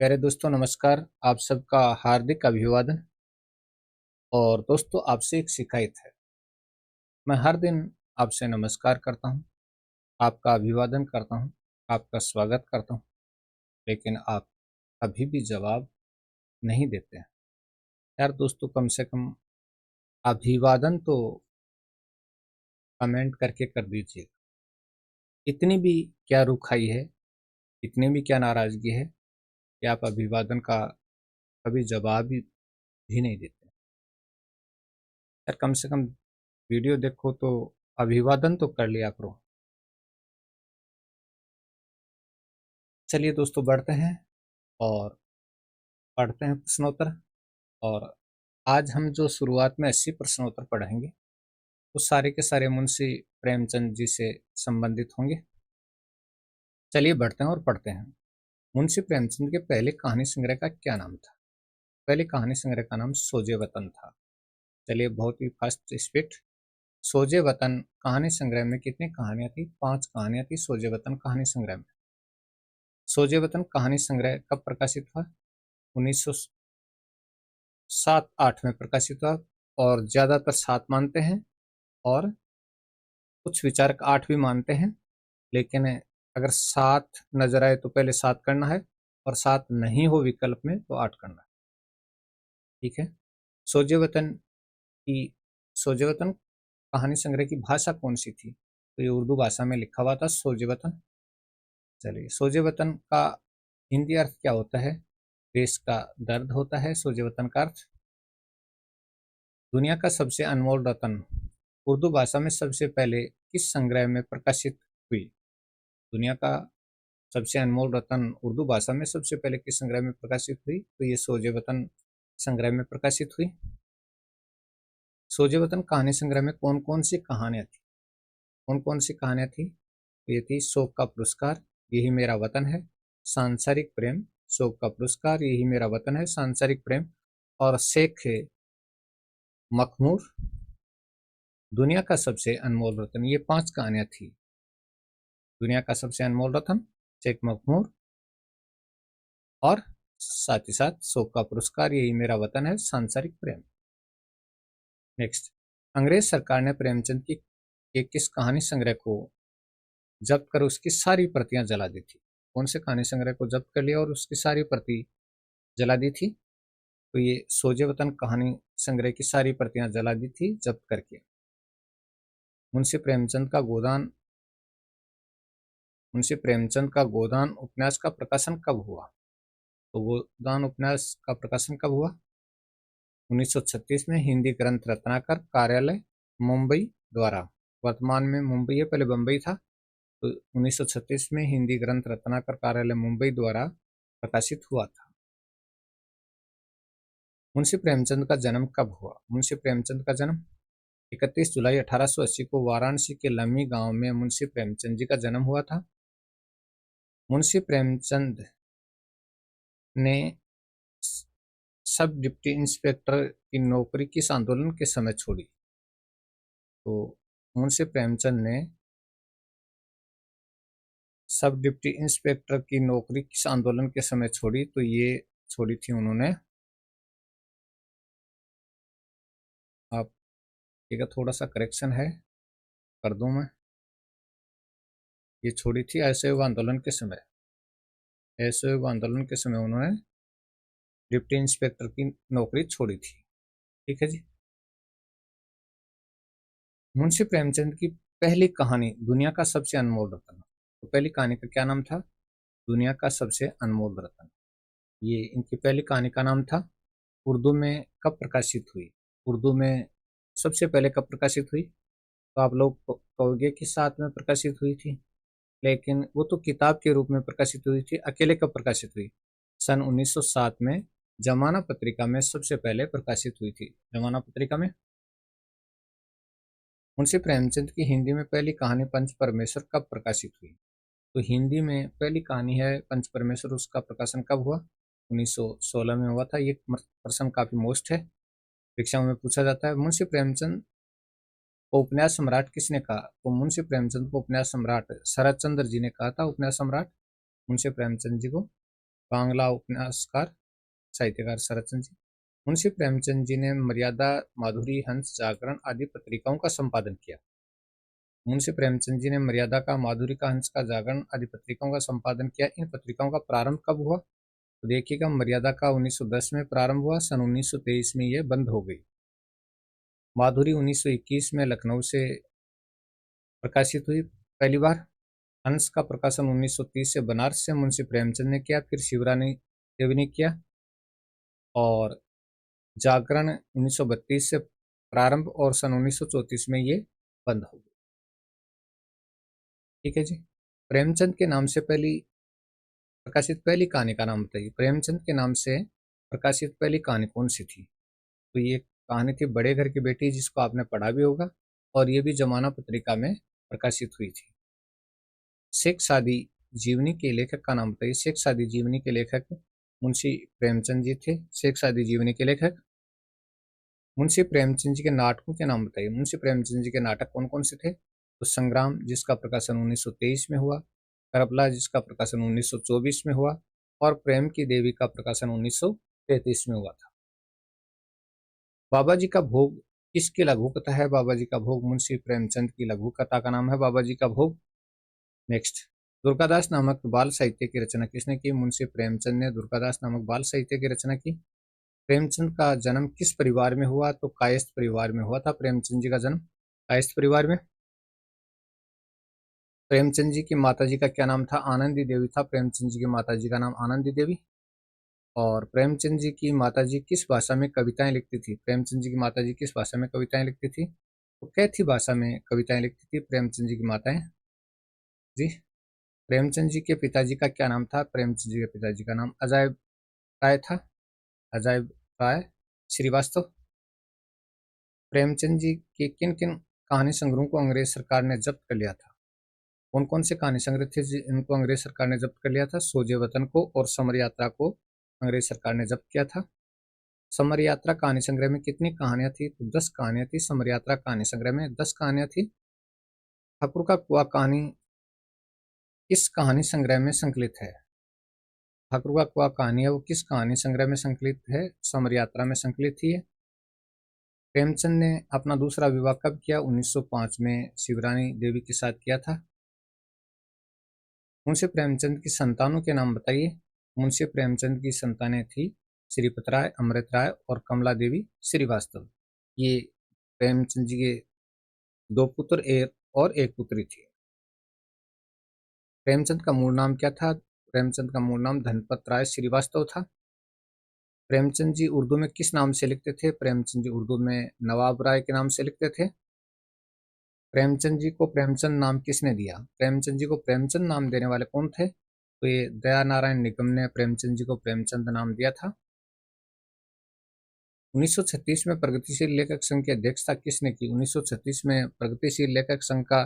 प्यारे दोस्तों नमस्कार। आप सबका हार्दिक अभिवादन। और दोस्तों आपसे एक शिकायत है। मैं हर दिन आपसे नमस्कार करता हूँ, आपका अभिवादन करता हूँ, आपका स्वागत करता हूँ, लेकिन आप कभी भी जवाब नहीं देते हैं। यार दोस्तों, कम से कम अभिवादन तो कमेंट करके कर दीजिए। इतनी भी क्या रुखाई है, इतनी भी क्या नाराजगी है कि आप अभिवादन का कभी जवाब भी नहीं देते। यार कम से कम वीडियो देखो तो अभिवादन तो कर लिया करो। चलिए दोस्तों, बढ़ते हैं और पढ़ते हैं प्रश्नोत्तर। और आज हम जो शुरुआत में 80 प्रश्नोत्तर पढ़ेंगे वो सारे के सारे मुंशी प्रेमचंद जी से संबंधित होंगे। चलिए बढ़ते हैं और पढ़ते हैं। मुंशी प्रेमचंद के पहले कहानी संग्रह का क्या नाम था? पहले कहानी संग्रह का नाम सोजे वतन था। चलिए बहुत ही फास्ट स्पीड। सोजे वतन कहानी संग्रह में कितनी कहानियां थी? 5 कहानियां थी सोजे वतन कहानी संग्रह में। सोजे वतन कहानी संग्रह कब प्रकाशित हुआ? 1907-8 में प्रकाशित हुआ। और ज्यादातर 7 मानते हैं और कुछ विचारक 8 भी मानते हैं, लेकिन अगर 7 नजर आए तो पहले 7 करना है, और 7 नहीं हो विकल्प में तो 8 करना है। ठीक है। सोजेवतन की सोजेवतन कहानी संग्रह की भाषा कौन सी थी? तो ये उर्दू भाषा में लिखा हुआ था सोजेवतन। चलिए, सोजेवतन का हिंदी अर्थ क्या होता है? देश का दर्द होता है सोजेवतन का अर्थ। दुनिया का सबसे अनमोल रत्न उर्दू भाषा में सबसे पहले किस संग्रह में प्रकाशित हुई? दुनिया का सबसे अनमोल रत्न उर्दू भाषा में सबसे पहले किस संग्रह में प्रकाशित हुई? तो ये सोजे वतन संग्रह में प्रकाशित हुई। सोजे वतन कहानी संग्रह में कौन कौन सी कहानियां थी? कौन कौन सी कहानियां थी? तो ये थी शोक का पुरस्कार, यही मेरा वतन है, सांसारिक प्रेम, शोक का पुरस्कार, यही मेरा वतन है, सांसारिक प्रेम, और शेख मखमूर, दुनिया का सबसे अनमोल रत्न। ये 5 कहानियां थी। दुनिया का सबसे अनमोल रत्न, शेख मखमूर, और साथ ही साथ शोक का पुरस्कार, यही मेरा वतन है, सांसारिक प्रेम। नेक्स्ट, अंग्रेज सरकार ने प्रेमचंद की एक किस कहानी संग्रह को जब्त कर उसकी सारी प्रतियां जला दी थी? कौन से कहानी संग्रह को जब्त कर लिया और उसकी सारी प्रति जला दी थी? तो ये सोजे वतन कहानी संग्रह की सारी प्रतियां जला दी थी जब्त करके। मुंशी प्रेमचंद का गोदान मुंशी प्रेमचंद का गोदान उपन्यास का प्रकाशन कब हुआ? तो गोदान उपन्यास का प्रकाशन कब हुआ? 1936 में हिंदी ग्रंथ रत्नाकर कार्यालय मुंबई द्वारा। वर्तमान में मुंबई है, पहले बंबई था। तो 1936 में हिंदी ग्रंथ रत्नाकर कार्यालय मुंबई द्वारा प्रकाशित हुआ था। मुंशी प्रेमचंद का जन्म कब हुआ? मुंशी प्रेमचंद का जन्म 31 जुलाई 1880 को वाराणसी के लम्मी गांव में मुंशी प्रेमचंद जी का जन्म हुआ था। मुंशी प्रेमचंद ने सब डिप्टी इंस्पेक्टर की नौकरी किस आंदोलन के समय छोड़ी? तो मुंशी प्रेमचंद ने सब डिप्टी इंस्पेक्टर की नौकरी किस आंदोलन के समय छोड़ी? तो ये छोड़ी थी उन्होंने, आप ठीक है, थोड़ा सा करेक्शन है, कर दूं मैं। ये छोड़ी थी असहयोग आंदोलन के समय। असहयोग आंदोलन के समय उन्होंने डिप्टी इंस्पेक्टर की नौकरी छोड़ी थी। ठीक है जी। मुंशी प्रेमचंद की पहली कहानी दुनिया का सबसे अनमोल रत्न, तो पहली कहानी का क्या नाम था? दुनिया का सबसे अनमोल रत्न। ये इनकी पहली कहानी का नाम था। उर्दू में कब प्रकाशित हुई? उर्दू में सबसे पहले कब प्रकाशित हुई? तो आप लोग कहोगे कि 7 में प्रकाशित हुई थी, लेकिन वो तो किताब के रूप में प्रकाशित हुई थी। अकेले कब प्रकाशित हुई? सन 1907 में जमाना पत्रिका में सबसे पहले प्रकाशित हुई थी। जमाना पत्रिका में। मुंशी प्रेमचंद की हिंदी में पहली कहानी पंच परमेश्वर कब प्रकाशित हुई? तो हिंदी में पहली कहानी है पंच परमेश्वर, उसका प्रकाशन कब हुआ? 1916 में हुआ था। ये प्रश्न काफी मोस्ट है, परीक्षाओं में पूछा जाता है। मुंशी प्रेमचंद को उपन्यास सम्राट किसने कहा? तो मुंशी प्रेमचंद को उपन्यास सम्राट शरद चंद्र जी ने कहा था। उपन्यास सम्राट मुंशी प्रेमचंद जी को बांग्ला उपन्यासकार साहित्यकार शरतचंद्र जी। मुंशी प्रेमचंद जी ने मर्यादा, माधुरी, हंस, जागरण आदि पत्रिकाओं का संपादन किया। मुंशी प्रेमचंद जी ने मर्यादा का, माधुरी का, हंस का, जागरण आदि पत्रिकाओं का संपादन किया। इन पत्रिकाओं का प्रारंभ कब हुआ? तो देखिएगा, मर्यादा का 1910 में प्रारंभ हुआ, सन 1923 में यह बंद हो गई। माधुरी 1921 में लखनऊ से प्रकाशित हुई पहली बार। हंस का प्रकाशन 1930 से बनारस से मुंशी प्रेमचंद ने किया, फिर शिवरानी देवी ने किया। और जागरण 1932 से प्रारंभ और सन 1934 में ये बंद हो गई। ठीक है जी। प्रेमचंद के नाम से प्रकाशित पहली कहानी का नाम बताइए। प्रेमचंद के नाम से प्रकाशित पहली कहानी कौन सी थी? तो ये कहानी थी बड़े घर की बेटी, जिसको आपने पढ़ा भी होगा, और ये भी जमाना पत्रिका में प्रकाशित हुई थी। शेख सादी जीवनी के लेखक का नाम बताइए। शेख सादी जीवनी के लेखक मुंशी प्रेमचंद जी थे। शेख सादी जीवनी के लेखक। मुंशी प्रेमचंद जी के नाटकों के नाम बताइए। मुंशी प्रेमचंद जी के नाटक कौन कौन से थे? तो संग्राम, जिसका प्रकाशन 1923 में हुआ, करबला, जिसका प्रकाशन 1924 में हुआ, और प्रेम की देवी का प्रकाशन 1933 में हुआ था। बाबा जी का भोग किसकी लघु कथा है? बाबा जी का भोग मुंशी प्रेमचंद की लघु कथा का नाम है बाबा जी का भोग। नेक्स्ट, दुर्गादास नामक बाल साहित्य की रचना किसने की? मुंशी प्रेमचंद ने दुर्गादास नामक बाल साहित्य की रचना की। प्रेमचंद का जन्म किस परिवार में हुआ? तो कायस्थ परिवार में हुआ था प्रेमचंद जी का जन्म, कायस्थ परिवार में। प्रेमचंद जी की माता जी का क्या नाम था? आनंदी देवी था प्रेमचंद जी की माता जी का नाम, आनंदी देवी। और प्रेमचंद जी की माता जी किस भाषा में कविताएं लिखती थी? प्रेमचंद जी की माता जी किस भाषा में कविताएं लिखती थी? तो कैथी भाषा में कविताएं लिखती थी प्रेमचंद जी की माताएं जी। प्रेमचंद जी के पिताजी का क्या नाम था? प्रेमचंद जी के पिताजी का नाम अजायब राय था, अजायब राय श्रीवास्तव। प्रेमचंद जी के किन किन कहानी संग्रहों को अंग्रेज सरकार ने जब्त कर लिया था? कौन कौन से कहानी संग्रह थे जिनको अंग्रेज सरकार ने जब्त कर लिया था? सोजे वतन को और समर यात्रा को अंग्रेज सरकार ने जब्त किया था। समर यात्रा कहानी संग्रह में कितनी कहानियां थी? तो 10 कहानियां थी। समर यात्रा कहानी संग्रह में 10 कहानियां थी। ठाकुर का कुआं कहानी किस कहानी संग्रह में संकलित है? ठाकुर का कुआं कहानी है वो किस कहानी संग्रह में संकलित है? समर यात्रा में संकलित थी। प्रेमचंद ने अपना दूसरा विवाह कब किया? 1905 में शिवरानी देवी के साथ किया था। मुंशी प्रेमचंद की संतानों के नाम बताइए। मुंशी प्रेमचंद की संतानें थी श्रीपत राय, अमृत राय और कमला देवी श्रीवास्तव। ये प्रेमचंद जी के 2 पुत्र और एक पुत्री थी। प्रेमचंद का मूल नाम क्या था? प्रेमचंद का मूल नाम धनपत राय श्रीवास्तव था। प्रेमचंद जी उर्दू में किस नाम से लिखते थे? प्रेमचंद जी उर्दू में नवाब राय के नाम से लिखते थे। प्रेमचंद जी को प्रेमचंद नाम किसने दिया? प्रेमचंद जी को प्रेमचंद नाम देने वाले कौन थे? तो ये दया नारायण निगम ने प्रेमचंद जी को प्रेमचंद नाम दिया था। 1936 में प्रगतिशील लेखक संघ की अध्यक्षता किसने की? 1936 में प्रगतिशील लेखक संघ का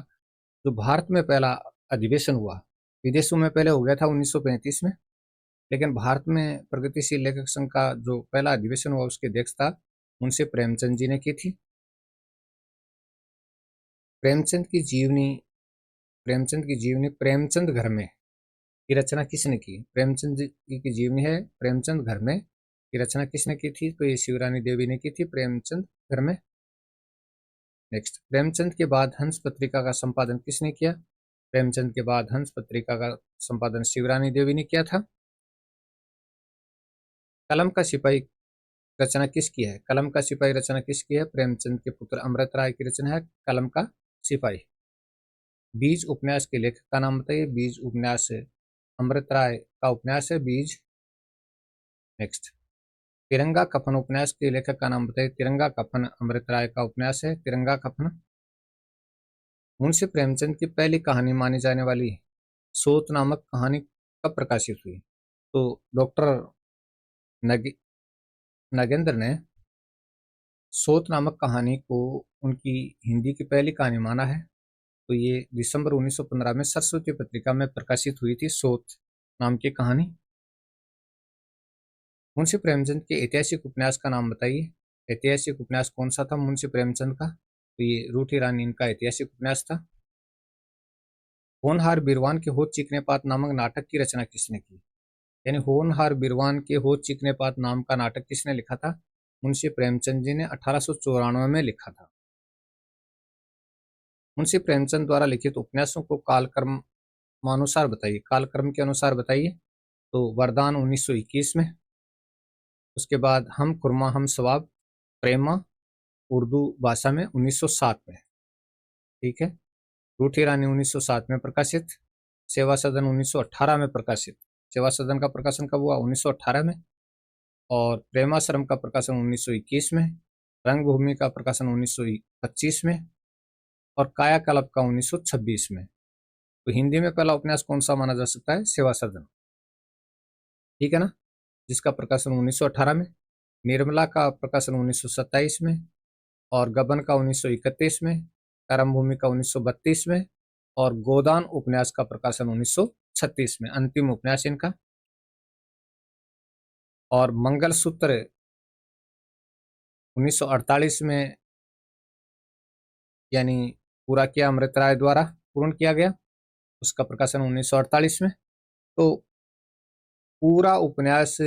जो भारत में पहला अधिवेशन हुआ, विदेशों में पहले हो गया था 1935 में, लेकिन भारत में प्रगतिशील लेखक संघ का जो पहला अधिवेशन हुआ उसकी अध्यक्षता मुंशी प्रेमचंद जी ने की थी। प्रेमचंद की जीवनी प्रेमचंद घर में की रचना किसने की? प्रेमचंद जी की जीवनी है प्रेमचंद घर में, की रचना किसने की थी? तो ये शिवरानी देवी ने की थी प्रेमचंद घर में। नेक्स्ट, प्रेमचंद के बाद हंस पत्रिका का संपादन किसने किया? प्रेमचंद के बाद हंस पत्रिका का संपादन शिवरानी देवी ने किया था। कलम का सिपाही रचना किसकी है? कलम का सिपाही रचना किसकी है? प्रेमचंद के पुत्र अमृत राय की रचना है कलम का सिपाही। बीज उपन्यास के लेखक का नाम बताइए। बीज उपन्यास अमृत राय का उपन्यास है बीज। नेक्स्ट, तिरंगा कफन उपन्यास के लेखक का नाम बताइए। तिरंगा कफन अमृत राय का उपन्यास है तिरंगा कफन। मुंशी प्रेमचंद की पहली कहानी मानी जाने वाली सोत नामक कहानी कब प्रकाशित हुई? तो डॉक्टर नगेंद्र ने सोत नामक कहानी को उनकी हिंदी की पहली कहानी माना है। तो ये दिसंबर 1915 में सरस्वती पत्रिका में प्रकाशित हुई थी सोत नाम की कहानी। मुंशी प्रेमचंद के ऐतिहासिक उपन्यास का नाम बताइए। ऐतिहासिक उपन्यास कौन सा था मुंशी प्रेमचंद का? तो ये रूठी रानी इनका ऐतिहासिक उपन्यास था। होनहार बीरवान के होत चिकने पात नामक नाटक की रचना किसने की? यानी होनहार बिरवान के हो चिकने पात नाम का नाटक किसने लिखा था? मुंशी प्रेमचंद जी ने 1894 में लिखा था। मुंशी प्रेमचंद द्वारा लिखित उपन्यासों को कालक्रमानुसार बताइए, कालक्रम के अनुसार बताइए। तो वरदान 1921 में, उसके बाद हम खुरमा हम सवाब प्रेमा उर्दू भाषा में 1907 में, ठीक है। रूठी रानी 1907 में प्रकाशित, सेवा सदन 1918 में प्रकाशित। सेवा सदन का प्रकाशन कब हुआ? 1918 में। और प्रेमाश्रम का प्रकाशन 1921 में, रंगभूमि का प्रकाशन 1925 में, और कायाकल्प का 1926 में। तो हिंदी में पहला उपन्यास कौन सा माना जा सकता है? सेवा सदन, ठीक है ना, जिसका प्रकाशन 1918 में। निर्मला का प्रकाशन 1927 में, और गबन का 1931 में, कर्मभूमि का 1932 में, और गोदान उपन्यास का प्रकाशन 1936 में, अंतिम उपन्यास इनका। और मंगलसूत्र 1948 में यानी पूरा किया, अमृत राय द्वारा पूर्ण किया गया, उसका प्रकाशन 1948 में। तो पूरा उपन्यास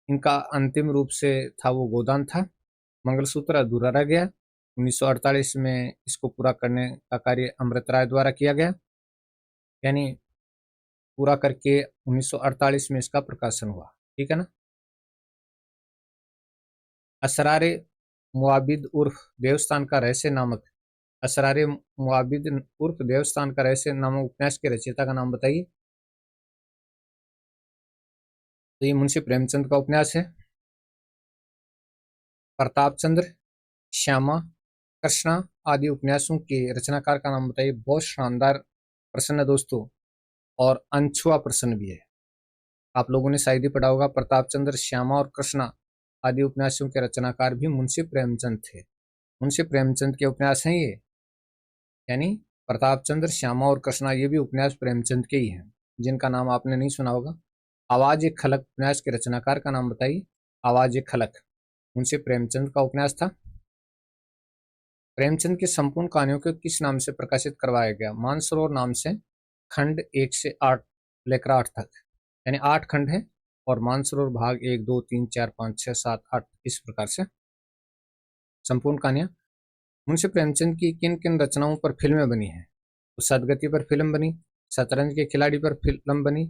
इनका अंतिम रूप से था वो गोदान था। मंगलसूत्र अधूरा रह गया, 1948 में इसको पूरा करने का कार्य अमृत राय द्वारा किया गया, यानी पूरा करके 1948 में इसका प्रकाशन हुआ, ठीक है ना। असरारे मुआबिद उर्फ देवस्थान का रहस्य नामक, असरारे मुआबिद उर्फ देवस्थान का रहस्य नामक उपन्यास के रचयिता का नाम बताइए। तो ये मुंशी प्रेमचंद का उपन्यास है। प्रताप चंद्र, श्यामा, कृष्णा आदि उपन्यासों के रचनाकार का नाम बताइए। बहुत शानदार प्रश्न है दोस्तों, और अनछुआ प्रश्न भी है, आप लोगों ने शायद ही पढ़ा होगा। प्रताप चंद्र, श्यामा और कृष्णा आदि उपन्यासों के रचनाकार भी मुंशी प्रेमचंद थे। मुंशी प्रेमचंद के उपन्यास हैं ये, यानी प्रताप चंद्र, श्यामा और कृष्णा ये भी उपन्यास प्रेमचंद के ही हैं, जिनका नाम आपने नहीं सुना होगा। आवाज एक खलक उपन्यास के रचनाकार का नाम बताइए। आवाज एक खलक मुंशी प्रेमचंद का उपन्यास था। प्रेमचंद की संपूर्ण कहानियों को किस नाम से प्रकाशित करवाया गया? मानसरोवर नाम से, खंड 1 से 8 लेकर 8 तक, यानी 8 खंड है, और मानसरोवर भाग 1, 2, 3, 4, 5, 6, 7, 8 इस प्रकार से संपूर्ण कहानियां। मुंशी प्रेमचंद की किन किन रचनाओं पर फिल्में बनी हैं? तो सदगति पर फिल्म बनी, शतरंज के खिलाड़ी पर फिल्म बनी,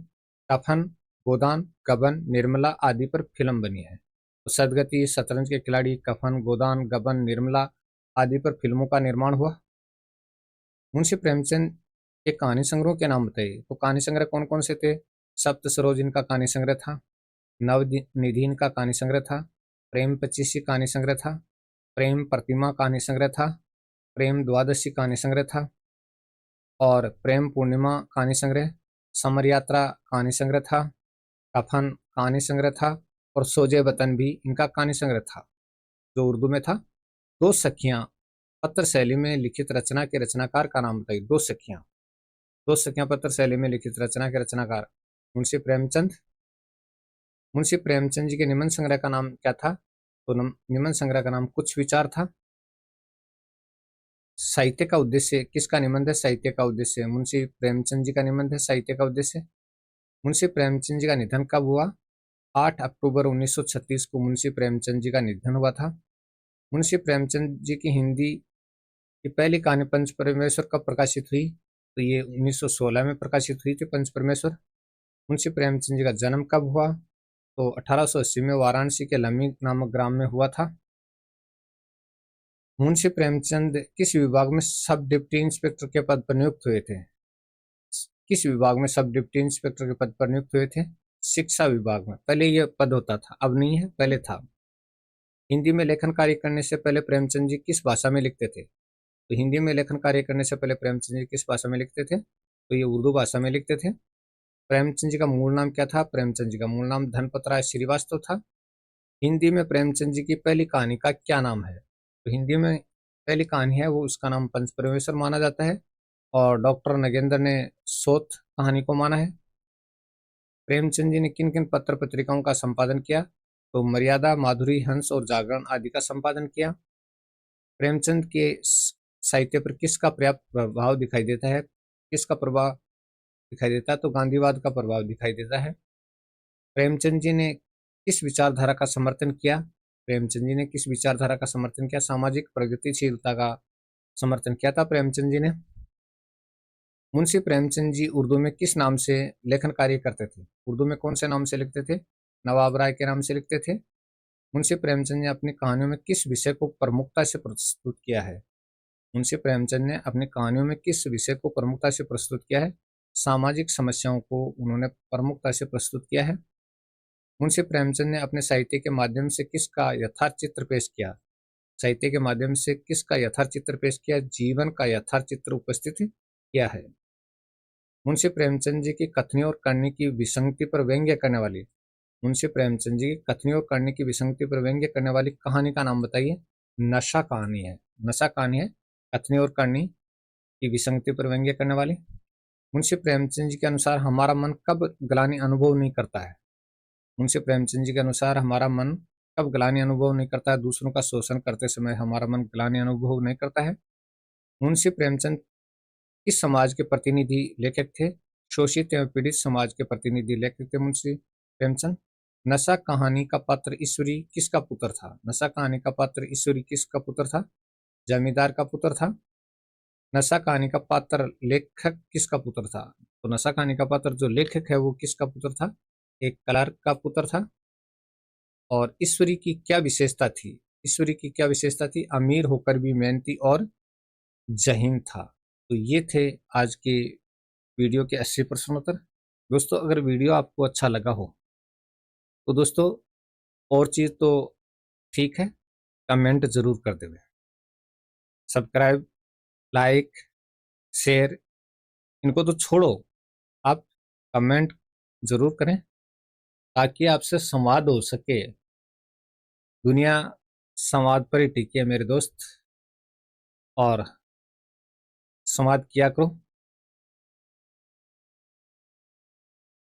कफन, गोदान, गबन, निर्मला आदि पर फिल्म बनी है। तो सदगति, शतरंज के खिलाड़ी, कफन, गोदान, गबन, निर्मला आदि पर फिल्मों का निर्माण हुआ। मुंशी प्रेमचंद के कहानी संग्रह के नाम बताइए। तो कहानी संग्रह कौन कौन से थे? सप्त सरोज इनका कहानी संग्रह था, नवनिधि इनका कहानी संग्रह था, प्रेम पचीसी कहानी संग्रह था, प्रेम प्रतिमा कहानी संग्रह था, प्रेम द्वादशी कहानी संग्रह था, और प्रेम पूर्णिमा कहानी संग्रह, समर यात्रा कहानी संग्रह था, कफन कहानी संग्रह था, और सोजे वतन भी इनका कहानी संग्रह था, जो उर्दू में था। दो सखियां पत्र शैली में लिखित रचना के रचनाकार का नाम बताइए। दो सखियां पत्र शैली में लिखित रचना के रचनाकार मुंशी प्रेमचंद। मुंशी प्रेमचंद जी के निबंध संग्रह का नाम क्या था? तो निबंध संग्रह का नाम कुछ विचार था। साहित्य का उद्देश्य किसका निबंध है? साहित्य का उद्देश्य मुंशी प्रेमचंद जी का निबंध है, साहित्य का उद्देश्य। मुंशी प्रेमचंद जी का निधन कब हुआ? 8 अक्टूबर 1936 को मुंशी प्रेमचंद जी का निधन हुआ था। मुंशी प्रेमचंद जी की हिंदी की पहली कहानी पंच परमेश्वर कब प्रकाशित हुई? तो ये 1916 में प्रकाशित हुई थी, पंच परमेश्वर। मुंशी प्रेमचंद जी का जन्म कब हुआ? तो 1880 में वाराणसी के लम्मी नामक ग्राम में हुआ था। मुंशी प्रेमचंद किस विभाग में सब डिप्टी इंस्पेक्टर के पद पर नियुक्त हुए थे? किस विभाग में सब डिप्टी इंस्पेक्टर के पद पर नियुक्त हुए थे? शिक्षा विभाग में। पहले यह पद होता था, अब नहीं है, पहले था। हिंदी में लेखन कार्य करने से पहले प्रेमचंद जी किस भाषा में लिखते थे? तो हिंदी में लेखन कार्य करने से पहले प्रेमचंद जी किस भाषा में लिखते थे? तो ये उर्दू भाषा में लिखते थे। प्रेमचंद जी का मूल नाम क्या था? प्रेमचंद जी का मूल नाम धनपत राय श्रीवास्तव था। हिंदी में प्रेमचंद जी की पहली कहानी का क्या नाम है? तो हिंदी में पहली कहानी है वो, उसका नाम पंच परमेश्वर माना जाता है, और डॉक्टर नगेंद्र ने सोथ कहानी को माना है। प्रेमचंद जी ने किन किन पत्र पत्रिकाओं का संपादन किया? तो मर्यादा, माधुरी, हंस और जागरण आदि का संपादन किया। प्रेमचंद के साहित्य पर किसका पर्याप्त प्रभाव दिखाई देता है? किसका प्रभाव दिखाई देता है, तो गांधीवाद का प्रभाव दिखाई देता है। प्रेमचंद जी ने किस विचारधारा का समर्थन किया? प्रेमचंद जी ने किस विचारधारा का समर्थन किया? सामाजिक प्रगतिशीलता का समर्थन किया था प्रेमचंद जी ने। मुंशी प्रेमचंद जी उर्दू में किस नाम से लेखन कार्य करते थे? उर्दू में कौन से नाम से लिखते थे? नवाब राय के नाम से लिखते थे। मुंशी प्रेमचंद ने अपनी कहानियों में किस विषय को प्रमुखता से प्रस्तुत किया है? मुंशी प्रेमचंद ने अपनी कहानियों में किस विषय को प्रमुखता से प्रस्तुत किया है? सामाजिक समस्याओं को उन्होंने प्रमुखता से प्रस्तुत किया है। मुंशी प्रेमचंद ने अपने साहित्य के माध्यम से किसका यथार्थ चित्र पेश किया? साहित्य के माध्यम से किसका यथार्थ चित्र पेश किया? जीवन का यथार्थ चित्र उपस्थित किया है। मुंशी प्रेमचंद जी की कथनी और करनी की विसंगति पर व्यंग्य करने वाली मुंशी प्रेमचंद जी की कथनी और करनी की विसंगति पर व्यंग्य करने वाली कहानी का नाम बताइए। नशा कहानी है। नशा कहानी है कथनी और करनी की विसंगति पर व्यंग्य करने वाली। मुंशी प्रेमचंद जी के अनुसार हमारा मन कब ग्लानि अनुभव नहीं करता है? मुंशी प्रेमचंद जी के अनुसार हमारा मन कब ग्लानि अनुभव नहीं करता है? दूसरों का शोषण करते समय हमारा मन ग्लानि अनुभव नहीं करता है। मुंशी प्रेमचंद किस समाज के प्रतिनिधि लेखक थे? शोषित एवं पीड़ित समाज के प्रतिनिधि लेखक थे मुंशी प्रेमचंद। नशा कहानी का पात्र ईश्वरी किसका पुत्र था? नशा कहानी का पात्र ईश्वरी किसका पुत्र था? जमींदार का पुत्र था। नशा कहानी का पात्र लेखक किसका पुत्र था? तो नशा कहानी का पात्र जो लेखक है वो किसका पुत्र था? एक क्लर्क का पुत्र था। और ईश्वरी की क्या विशेषता थी? ईश्वरी की क्या विशेषता थी? अमीर होकर भी मेहनती और जहीन था। तो ये थे आज के वीडियो के 80 प्रश्न उत्तर। दोस्तों अगर वीडियो आपको अच्छा लगा हो तो दोस्तों और चीज़ तो ठीक है, कमेंट जरूर कर देवे। सब्सक्राइब, लाइक, शेयर इनको तो छोड़ो, आप कमेंट जरूर करें ताकि आपसे संवाद हो सके। दुनिया संवाद पर ही टिकी है मेरे दोस्त, और संवाद किया करो।